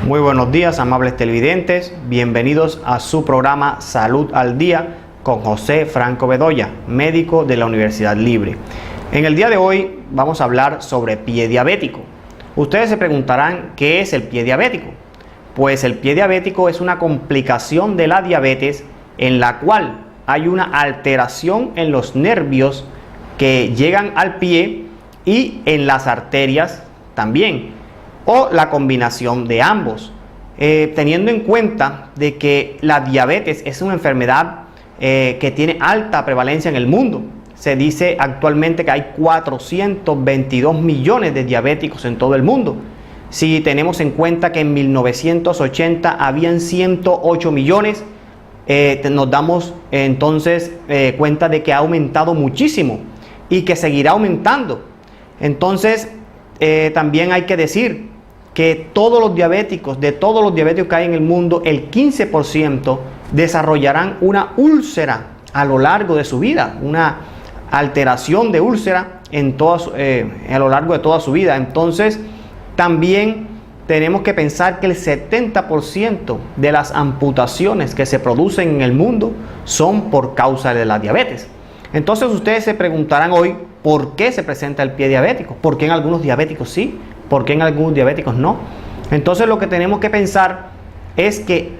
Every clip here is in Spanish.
Muy buenos días, amables televidentes. Bienvenidos a su programa Salud al Día con José Franco Bedoya, médico de la Universidad Libre. En el día de hoy vamos a hablar sobre pie diabético. Ustedes se preguntarán, ¿qué es el pie diabético? Pues el pie diabético es una complicación de la diabetes en la cual hay una alteración en los nervios que llegan al pie y en las arterias también, o la combinación de ambos. Teniendo en cuenta de que la diabetes es una enfermedad que tiene alta prevalencia en el mundo. Se dice actualmente que hay 422 millones de diabéticos en todo el mundo. Si tenemos en cuenta que en 1980 habían 108 millones, nos damos entonces cuenta de que ha aumentado muchísimo y que seguirá aumentando. Entonces, también hay que decir que todos los diabéticos que hay en el mundo, el 15% desarrollarán una úlcera a lo largo de su vida, una alteración de úlcera a lo largo de toda su vida. Entonces, también tenemos que pensar que el 70% de las amputaciones que se producen en el mundo son por causa de la diabetes. Entonces, ustedes se preguntarán hoy, ¿por qué se presenta el pie diabético? ¿Por qué en algunos diabéticos sí? ¿Por qué en algunos diabéticos no? Entonces, lo que tenemos que pensar es que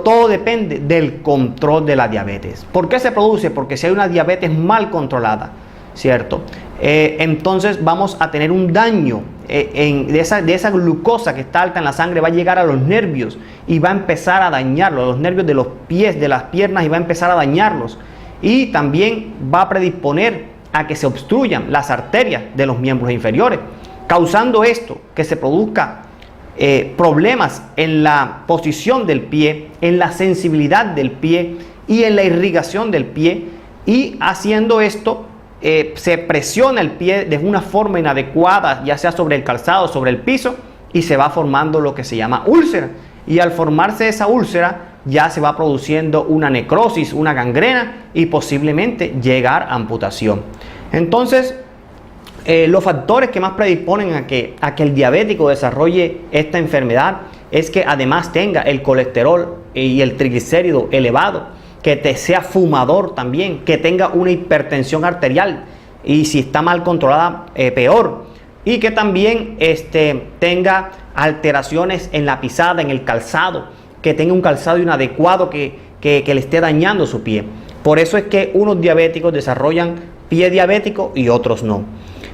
todo depende del control de la diabetes. ¿Por qué se produce? Porque si hay una diabetes mal controlada, ¿cierto? Entonces vamos a tener un daño de esa glucosa que está alta en la sangre, va a llegar a los nervios y va a empezar a dañarlos, los nervios de los pies, de las piernas, y va a empezar a dañarlos. Y también va a predisponer a que se obstruyan las arterias de los miembros inferiores, causando esto que se produzca problemas en la posición del pie, en la sensibilidad del pie y en la irrigación del pie, y haciendo esto se presiona el pie de una forma inadecuada, ya sea sobre el calzado, sobre el piso, y se va formando lo que se llama úlcera. Y al formarse esa úlcera ya se va produciendo una necrosis, una gangrena, y posiblemente llegar a amputación. Entonces, los factores que más predisponen a que el diabético desarrolle esta enfermedad es que además tenga el colesterol y el triglicérido elevado, que sea fumador también, que tenga una hipertensión arterial, y si está mal controlada, peor, y que también tenga alteraciones en la pisada, en el calzado, que tenga un calzado inadecuado que le esté dañando su pie. Por eso es que unos diabéticos desarrollan pie diabético y otros no.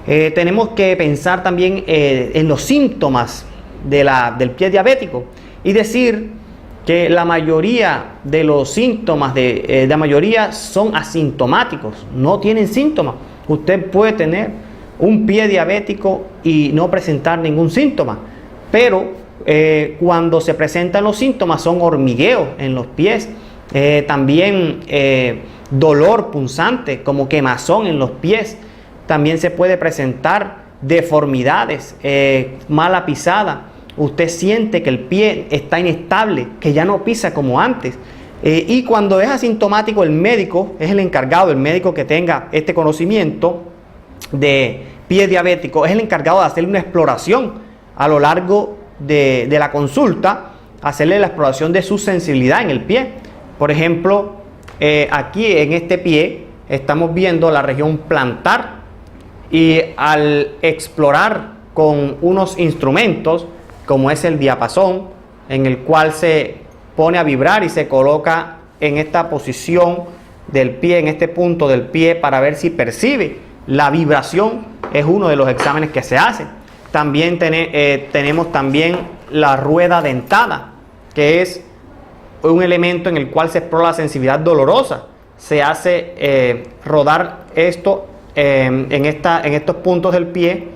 Tenemos que pensar también en los síntomas del pie diabético y decir que la mayoría de los síntomas la mayoría son asintomáticos, no tienen síntomas. Usted puede tener un pie diabético y no presentar ningún síntoma, pero cuando se presentan los síntomas son hormigueo en los pies, también dolor punzante como quemazón en los pies. También se puede presentar deformidades, mala pisada. Usted siente que el pie está inestable, que ya no pisa como antes. Y cuando es asintomático, el médico es el encargado, el médico que tenga este conocimiento de pie diabético, es el encargado de hacerle una exploración a lo largo de la consulta, hacerle la exploración de su sensibilidad en el pie. Por ejemplo, aquí en este pie estamos viendo la región plantar, y al explorar con unos instrumentos como es el diapasón, en el cual se pone a vibrar y se coloca en esta posición del pie, en este punto del pie, para ver si percibe la vibración, es uno de los exámenes que se hace. También tenemos también la rueda dentada, que es un elemento en el cual se explora la sensibilidad dolorosa. Se hace rodar esto en estos puntos del pie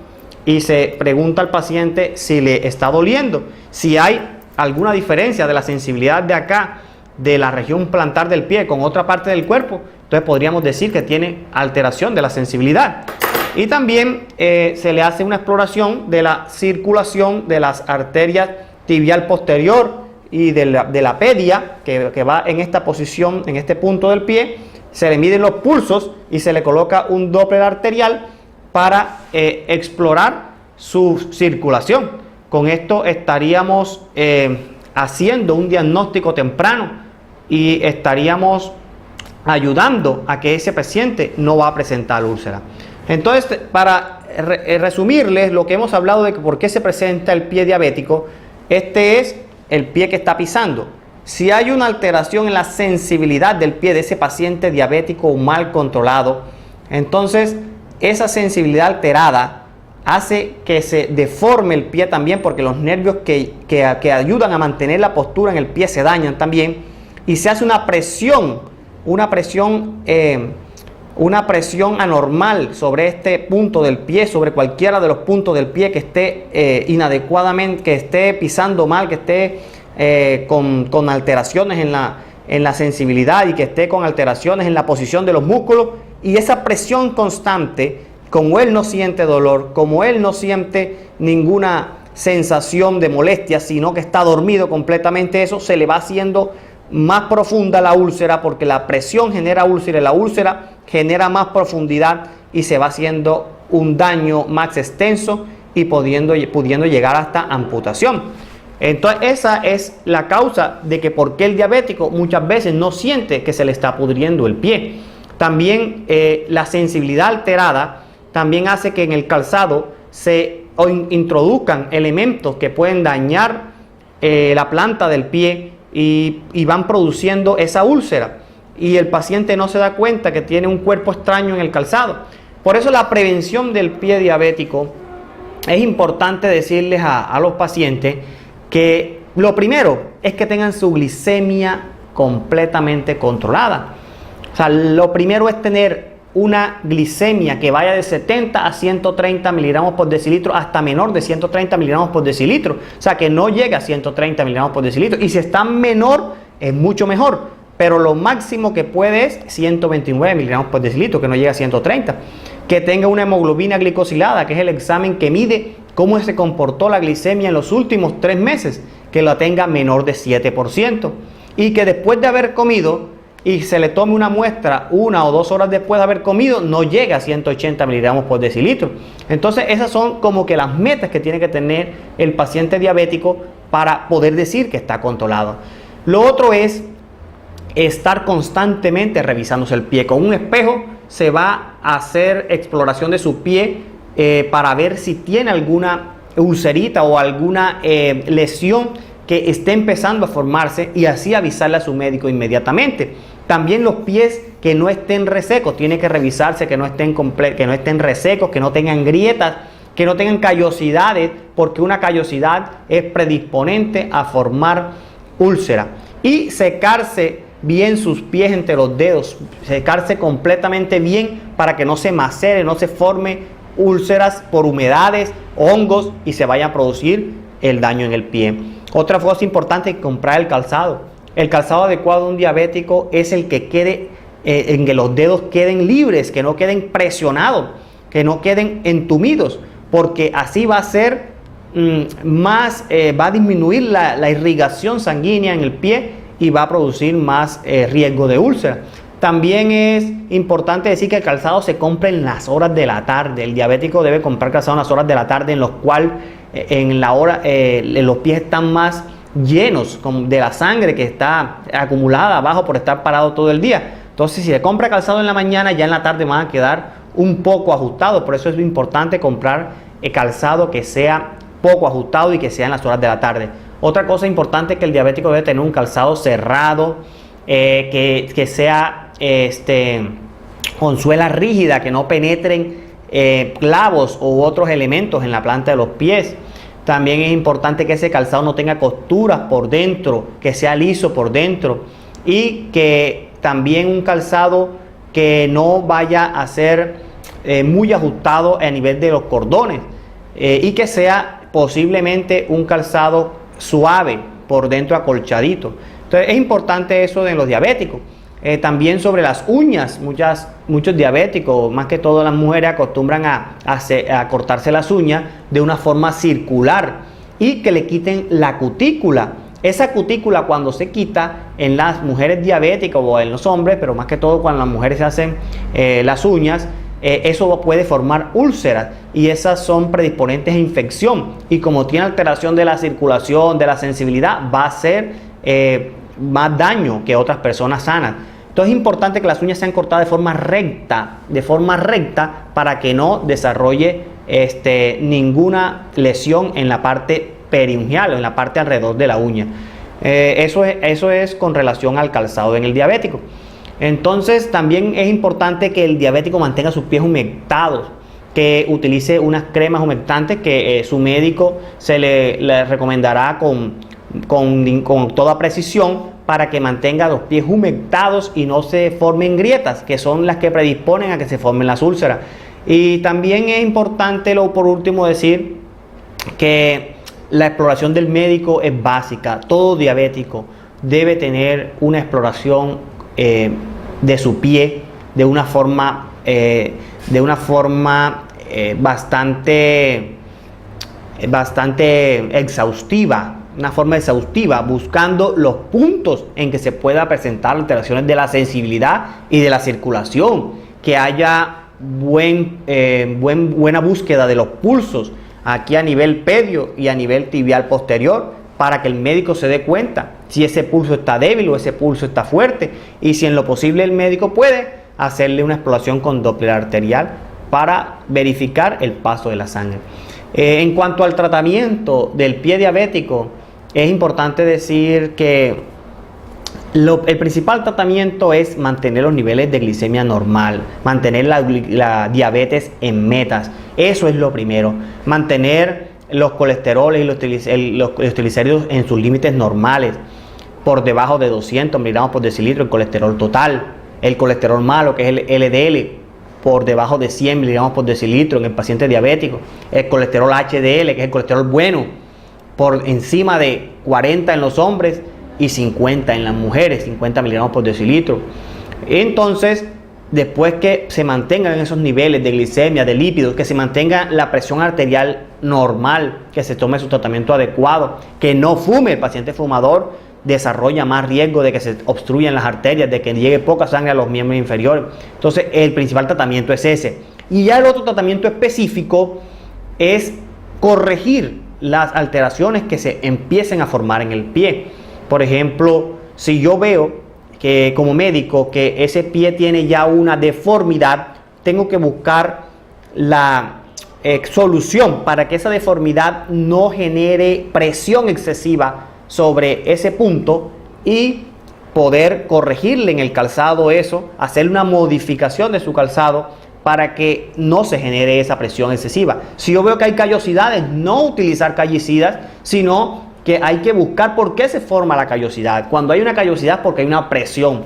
y se pregunta al paciente si le está doliendo, si hay alguna diferencia de la sensibilidad de acá, de la región plantar del pie con otra parte del cuerpo. Entonces podríamos decir que tiene alteración de la sensibilidad. Y también se le hace una exploración de la circulación de las arterias tibial posterior y de la pedia, que va en esta posición, en este punto del pie. Se le miden los pulsos y se le coloca un Doppler arterial para explorar su circulación. con esto estaríamos haciendo un diagnóstico temprano y estaríamos ayudando a que ese paciente no va a presentar úlcera. Entonces, para resumirles lo que hemos hablado de por qué se presenta el pie diabético, este es el pie que está pisando. Si hay una alteración en la sensibilidad del pie de ese paciente diabético mal controlado, entonces esa sensibilidad alterada hace que se deforme el pie también, porque los nervios que ayudan a mantener la postura en el pie se dañan también, y se hace una presión anormal sobre este punto del pie, sobre cualquiera de los puntos del pie que esté inadecuadamente, que esté pisando mal, que esté con alteraciones en la sensibilidad y que esté con alteraciones en la posición de los músculos, y esa presión constante, como él no siente dolor, como él no siente ninguna sensación de molestia, sino que está dormido completamente, eso se le va haciendo más profunda la úlcera, porque la presión genera úlcera y la úlcera genera más profundidad y se va haciendo un daño más extenso y pudiendo llegar hasta amputación. Entonces esa es la causa de que por qué el diabético muchas veces no siente que se le está pudriendo el pie. También la sensibilidad alterada también hace que en el calzado se introduzcan elementos que pueden dañar la planta del pie y van produciendo esa úlcera, y el paciente no se da cuenta que tiene un cuerpo extraño en el calzado. Por eso la prevención del pie diabético es importante decirles a los pacientes que lo primero es que tengan su glicemia completamente controlada. O sea, lo primero es tener una glicemia que vaya de 70 a 130 miligramos por decilitro, hasta menor de 130 miligramos por decilitro. O sea, que no llegue a 130 miligramos por decilitro. Y si está menor, es mucho mejor. Pero lo máximo que puede es 129 miligramos por decilitro, que no llega a 130. Que tenga una hemoglobina glicosilada, que es el examen que mide cómo se comportó la glicemia en los últimos 3 meses, que la tenga menor de 7%. Y que después de haber comido y se le tome una muestra 1 o 2 horas después de haber comido, no llega a 180 miligramos por decilitro. Entonces esas son como que las metas que tiene que tener el paciente diabético para poder decir que está controlado. Lo otro es estar constantemente revisándose el pie. Con un espejo se va a hacer exploración de su pie para ver si tiene alguna ulcerita o alguna lesión que esté empezando a formarse, y así avisarle a su médico inmediatamente. También los pies que no estén resecos, tiene que revisarse que no estén resecos, que no tengan grietas, que no tengan callosidades, porque una callosidad es predisponente a formar úlcera. Y secarse bien sus pies entre los dedos, secarse completamente bien para que no se macere, no se forme úlceras por humedades, hongos, y se vaya a producir el daño en el pie. Otra cosa importante es comprar el calzado. El calzado adecuado de un diabético es el que quede, en que los dedos queden libres, que no queden presionados, que no queden entumidos, porque así va a ser va a disminuir la irrigación sanguínea en el pie y va a producir más riesgo de úlcera. También es importante decir que el calzado se compra en las horas de la tarde. El diabético debe comprar calzado en las horas de la tarde, en los cuales los pies están más llenos de la sangre que está acumulada abajo por estar parado todo el día. Entonces, si se compra calzado en la mañana, ya en la tarde van a quedar un poco ajustados. Por eso es importante comprar calzado que sea poco ajustado y que sea en las horas de la tarde. Otra cosa importante es que el diabético debe tener un calzado cerrado, que sea con suela rígida, que no penetren clavos u otros elementos en la planta de los pies. También es importante que ese calzado no tenga costuras por dentro, que sea liso por dentro, y que también un calzado que no vaya a ser muy ajustado a nivel de los cordones, y que sea posiblemente un calzado suave por dentro, acolchadito. Entonces es importante eso de los diabéticos. También sobre las uñas, muchos diabéticos, más que todo las mujeres, acostumbran a cortarse las uñas de una forma circular y que le quiten la cutícula. Esa cutícula, cuando se quita en las mujeres diabéticas o en los hombres, pero más que todo cuando las mujeres se hacen las uñas, eso puede formar úlceras y esas son predisponentes a infección, y como tiene alteración de la circulación, de la sensibilidad, va a hacer más daño que otras personas sanas. Entonces es importante que las uñas sean cortadas de forma recta, para que no desarrolle ninguna lesión en la parte periungial o en la parte alrededor de la uña. Eso es con relación al calzado en el diabético. Entonces también es importante que el diabético mantenga sus pies humectados, que utilice unas cremas humectantes que su médico le recomendará con toda precisión, para que mantenga los pies humectados y no se formen grietas, que son las que predisponen a que se formen las úlceras. Y también es importante, por último, decir que la exploración del médico es básica. Todo diabético debe tener una exploración de su pie de una forma bastante exhaustiva. Una forma exhaustiva, buscando los puntos en que se pueda presentar alteraciones de la sensibilidad y de la circulación, que haya buena búsqueda de los pulsos aquí a nivel pedio y a nivel tibial posterior, para que el médico se dé cuenta si ese pulso está débil o ese pulso está fuerte, y si en lo posible el médico puede hacerle una exploración con Doppler arterial para verificar el paso de la sangre. En cuanto al tratamiento del pie diabético, es importante decir que el principal tratamiento es mantener los niveles de glicemia normal, mantener la diabetes en metas. Eso es lo primero. Mantener los colesteroles y los triglicéridos en sus límites normales, por debajo de 200 miligramos por decilitro el colesterol total. El colesterol malo, que es el LDL, por debajo de 100 miligramos por decilitro en el paciente diabético. El colesterol HDL, que es el colesterol bueno, por encima de 40 en los hombres y 50 en las mujeres, 50 miligramos por decilitro. Entonces, después que se mantengan esos niveles de glicemia, de lípidos, que se mantenga la presión arterial normal, que se tome su tratamiento adecuado, que no fume. El paciente fumador desarrolla más riesgo de que se obstruyan las arterias, de que llegue poca sangre a los miembros inferiores. Entonces, el principal tratamiento es ese. Y ya el otro tratamiento específico es corregir las alteraciones que se empiecen a formar en el pie. Por ejemplo, si yo veo que como médico que ese pie tiene ya una deformidad, tengo que buscar la solución para que esa deformidad no genere presión excesiva sobre ese punto y poder corregirle en el calzado eso, hacer una modificación de su calzado para que no se genere esa presión excesiva. Si yo veo que hay callosidades, no utilizar callicidas, sino que hay que buscar por qué se forma la callosidad. Cuando hay una callosidad, porque hay una presión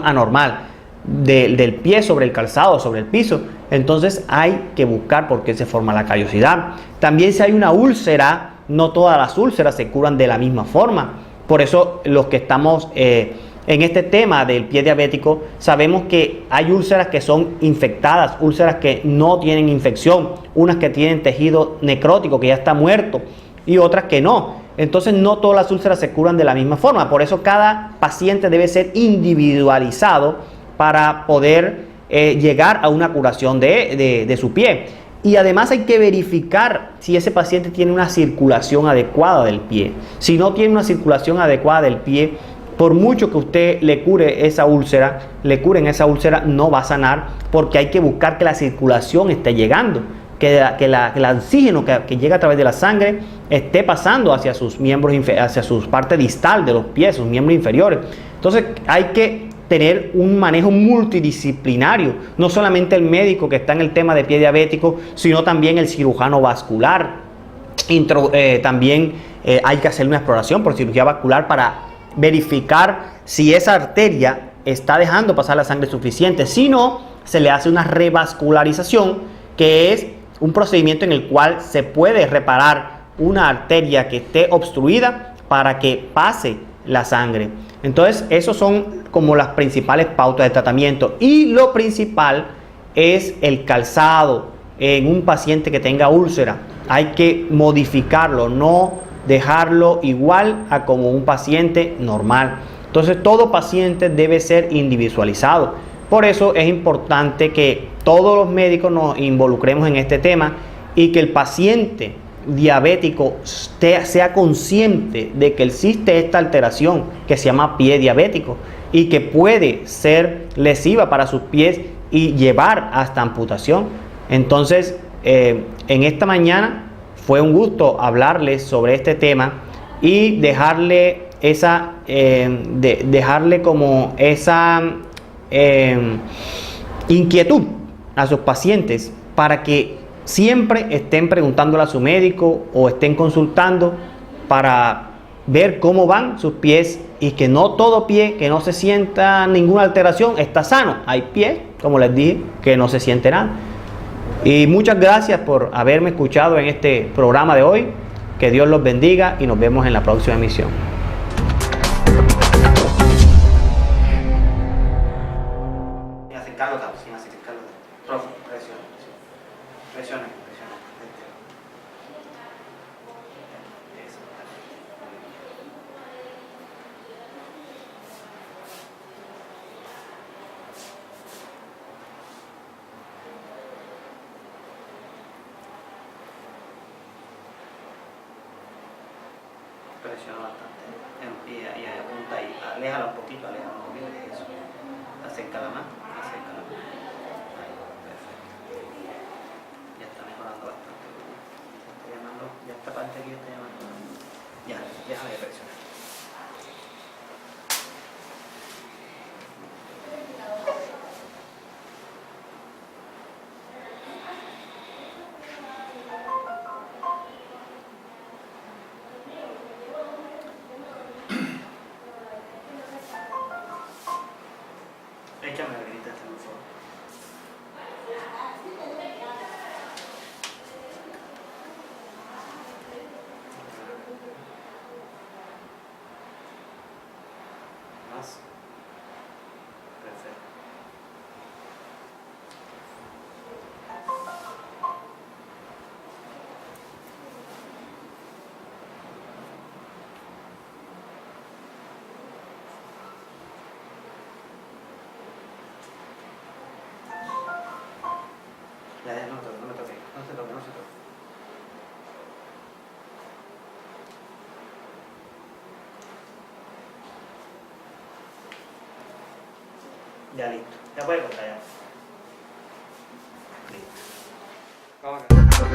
anormal del pie sobre el calzado, sobre el piso. Entonces hay que buscar por qué se forma la callosidad. También si hay una úlcera, no todas las úlceras se curan de la misma forma. Por eso los que estamos en este tema del pie diabético, sabemos que hay úlceras que son infectadas, úlceras que no tienen infección, unas que tienen tejido necrótico que ya está muerto y otras que no. Entonces no todas las úlceras se curan de la misma forma. Por eso cada paciente debe ser individualizado para poder llegar a una curación de su pie. Y además hay que verificar si ese paciente tiene una circulación adecuada del pie. Si no tiene una circulación adecuada del pie, por mucho que usted le curen esa úlcera, no va a sanar, porque hay que buscar que la circulación esté llegando, que el oxígeno que llega a través de la sangre esté pasando hacia sus miembros, hacia sus partes distal de los pies, sus miembros inferiores. Entonces hay que tener un manejo multidisciplinario, no solamente el médico que está en el tema de pie diabético, sino también el cirujano vascular. También hay que hacer una exploración por cirugía vascular para verificar si esa arteria está dejando pasar la sangre suficiente. Si no, se le hace una revascularización, que es un procedimiento en el cual se puede reparar una arteria que esté obstruida para que pase la sangre. Entonces, esos son como las principales pautas de tratamiento. Y lo principal es el calzado en un paciente que tenga úlcera. Hay que modificarlo, no dejarlo igual a como un paciente normal. Entonces todo paciente debe ser individualizado. Por eso es importante que todos los médicos nos involucremos en este tema y que el paciente diabético sea consciente de que existe esta alteración que se llama pie diabético y que puede ser lesiva para sus pies y llevar hasta amputación. Entonces, en esta mañana fue un gusto hablarles sobre este tema y dejarle como esa inquietud a sus pacientes para que siempre estén preguntándole a su médico o estén consultando para ver cómo van sus pies y que no todo pie que no se sienta ninguna alteración está sano. Hay pies, como les dije, que no se siente nada. Y muchas gracias por haberme escuchado en este programa de hoy. Que Dios los bendiga y nos vemos en la próxima emisión. Sin acercarlo tanto, sin acercarlo tanto. Profe, presiona. Presiona bastante. Y apunta ahí. Aléjala un poquito de eso. Acércala más. Ahí, perfecto. Ya está mejorando bastante. Está llamando, ya esta parte aquí está llamando. Ya, déjame de presionar. Échame la grita, por favor. Más. Perfecto. Ya, no me toque. No se toque. Ya listo. Ya puede cortar ya. Listo. Vamos a